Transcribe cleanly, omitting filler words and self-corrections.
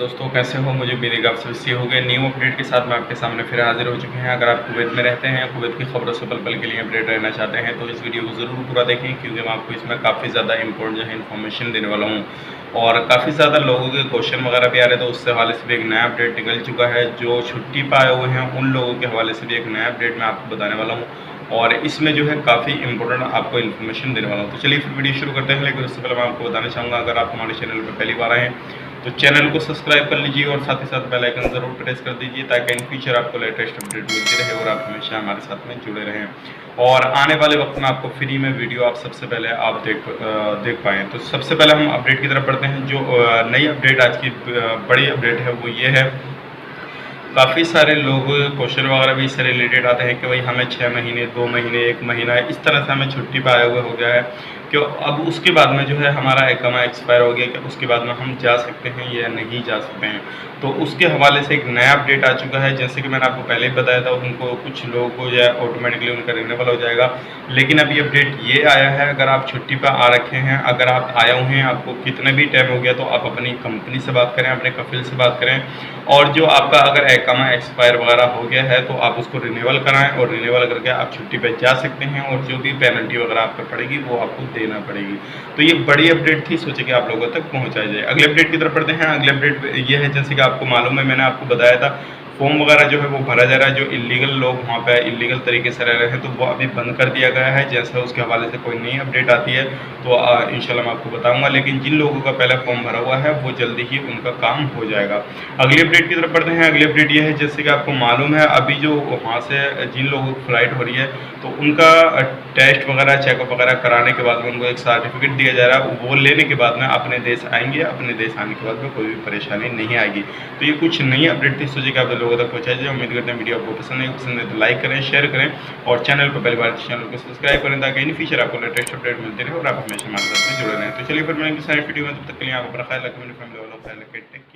दोस्तों कैसे हो। मुझे उम्मीद आप सब सी हो गए। न्यू अपडेट के साथ मैं आपके सामने फिर हाजिर हो चुके हैं। अगर आप कुवैत में रहते हैं, कुवैत की खबरों से पल पल के लिए अपडेट रहना चाहते हैं तो इस वीडियो को ज़रूर पूरा देखें, क्योंकि मैं आपको इसमें काफ़ी ज़्यादा इंपॉर्टेंट जो है इन्फॉर्मेशन देने वाला हूँ। और काफ़ी ज़्यादा लोगों के क्वेश्चन वगैरह भी आ रहे हैं, तो उससे हवाले से भी एक नया अपडेट निकल चुका है। जो छुट्टी पाए हुए हैं उन लोगों के हवाले से भी एक नया अपडेट मैं आपको बताने वाला हूँ, और इसमें जो है काफ़ी इंपॉर्टेंट आपको इन्फॉर्मेशन देने वाला हूँ। तो चलिए फिर वीडियो शुरू करते हैं। लेकिन उससे पहले मैं आपको बताना चाहूँगा, अगर आप हमारे चैनल पर पहली बार आए हैं तो चैनल को सब्सक्राइब कर लीजिए और साथ ही साथ बेल आइकन ज़रूर प्रेस कर दीजिए, ताकि इन फ्यूचर आपको लेटेस्ट अपडेट मिलती रहे और आप हमेशा हमारे साथ में जुड़े रहें और आने वाले वक्त में आपको फ्री में वीडियो आप सबसे पहले आप देख पाएँ। तो सबसे पहले हम अपडेट की तरफ बढ़ते हैं। जो नई अपडेट आज की बड़ी अपडेट है वो ये है, काफ़ी सारे लोग क्वेश्चन वगैरह भी इससे रिलेटेड आते हैं कि भाई हमें 6 महीने, 2 महीने, 1 महीना इस तरह से हमें छुट्टी पे आए हुए हो गया है कि अब उसके बाद में जो है हमारा इकामा एक्सपायर हो गया कि उसके बाद में हम जा सकते हैं या नहीं जा सकते हैं। तो उसके हवाले से एक नया अपडेट आ चुका है। जैसे कि मैंने आपको पहले ही बताया था, उनको कुछ लोगों को जो है ऑटोमेटिकली उनका रिन्यूअल हो जाएगा। लेकिन अभी अपडेट ये आया है, अगर आप छुट्टी पर आ रखे हैं, अगर आप आए हुए हैं, आपको कितने भी टाइम हो गया, तो आप अपनी कंपनी से बात करें, अपने कफिल से बात करें, और जो आपका अगर इकामा एक्सपायर वगैरह हो गया है तो आप उसको रिन्यूअल कराएं, और रिन्यूअल करके आप छुट्टी पे जा सकते हैं, और जो भी पेनल्टी वगैरह आप पर पड़ेगी वो आपको देना पड़ेगी। तो ये बड़ी अपडेट थी, सोचे कि आप लोगों तक पहुंचाई जाए। अगले अपडेट की तरफ बढ़ते हैं। अगले अपडेट ये है, जैसे कि आपको मालूम है, मैंने आपको बताया था फॉर्म वगैरह जो है वो भरा जा रहा है। जो इलीगल लोग वहाँ पे इलीगल तरीके से रह रहे हैं तो वो अभी बंद कर दिया गया है। जैसे उसके हवाले से कोई नई अपडेट आती है तो इंशाल्लाह मैं आपको बताऊंगा। लेकिन जिन लोगों का पहले फॉर्म भरा हुआ है वो जल्दी ही उनका काम हो जाएगा। अगली अपडेट की तरफ बढ़ते हैं। अगली अपडेट ये है, जैसे कि आपको मालूम है, अभी जो वहाँ से जिन लोगों की फ़्लाइट हो रही है तो उनका टेस्ट वगैरह, चेकअप वगैरह कराने के बाद में उनको एक सर्टिफिकेट दिया जा रहा है। वो लेने के बाद में अपने देश आएंगे, अपने देश आने के बाद में कोई भी परेशानी नहीं आएगी। तो ये कुछ नई अपडेट थी, सोचिए कि आप लोगों तक पहुँचाई जाए। उम्मीद करते हैं वीडियो आपको पसंद है तो लाइक करें, शेयर करें, और चैनल पर पहली बार चैनल को सब्सक्राइब करें, ताकि इन फ्यूचर आपको लेटेस्ट अपडेट मिलते रहे और आप हमेशा हमारे साथ में जुड़े रहें। तो चलिए फिर मैं सारी वीडियो में, तब तक के लिए आप अपना ख्याल रखें, मेरी फैमिली वालों का ख्याल रखें।